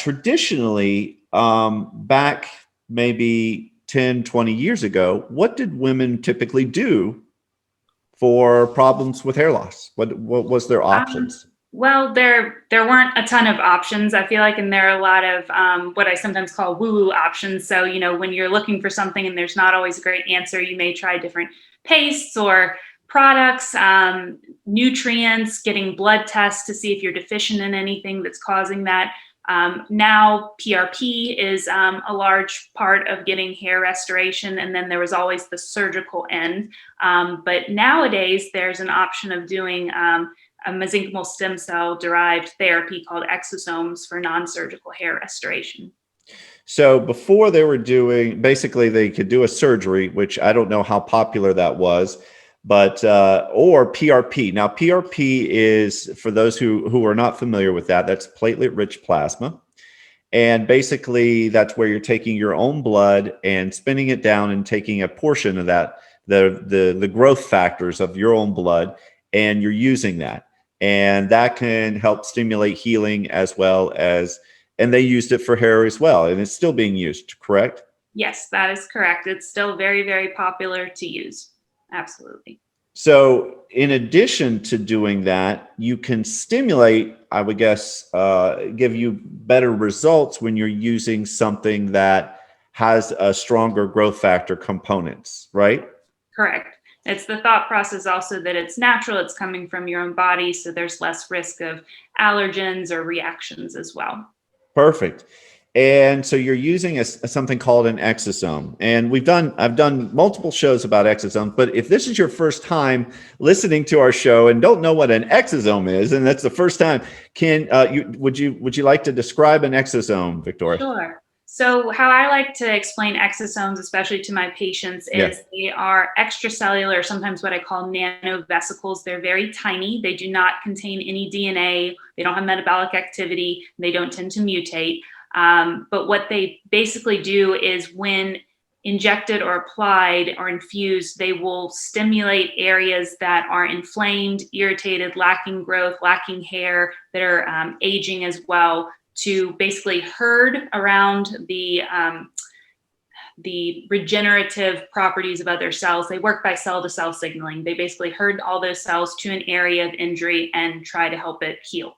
traditionally, back maybe 10, 20 years ago, what did women typically do for problems with hair loss? What was their options? Well, there weren't a ton of options, I feel like, and there are a lot of what I sometimes call woo-woo options. So, when you're looking for something and there's not always a great answer, you may try different pastes or products, nutrients, getting blood tests to see if you're deficient in anything that's causing that. Now, PRP is a large part of getting hair restoration, and then there was always the surgical end. But nowadays, there's an option of doing a mesenchymal stem cell derived therapy called exosomes for non-surgical hair restoration. So before they were doing, basically they could do a surgery, which I don't know how popular that was, but or PRP. Now PRP is, for those who are not familiar with that, that's platelet-rich plasma. And basically that's where you're taking your own blood and spinning it down and taking a portion of that, the growth factors of your own blood, and you're using that. And that can help stimulate healing as well as, and they used it for hair as well. And it's still being used, correct? Yes, that is correct. It's still very, very popular to use. Absolutely. So in addition to doing that, you can stimulate, I would guess, give you better results when you're using something that has a stronger growth factor components, right? Correct. It's the thought process also that it's natural, it's coming from your own body, so there's less risk of allergens or reactions as well. Perfect. And so you're using something called an exosome. And I've done multiple shows about exosomes, but if this is your first time listening to our show and don't know what an exosome is, and that's the first time, would you like to describe an exosome, Victoria? Sure. So how I like to explain exosomes, especially to my patients, is They are extracellular, sometimes what I call nanovesicles. They're very tiny. They do not contain any DNA. They don't have metabolic activity. They don't tend to mutate. But what they basically do is when injected or applied or infused, they will stimulate areas that are inflamed, irritated, lacking growth, lacking hair, that are aging as well, to basically herd around the regenerative properties of other cells. They work by cell to cell signaling. They basically herd all those cells to an area of injury and try to help it heal.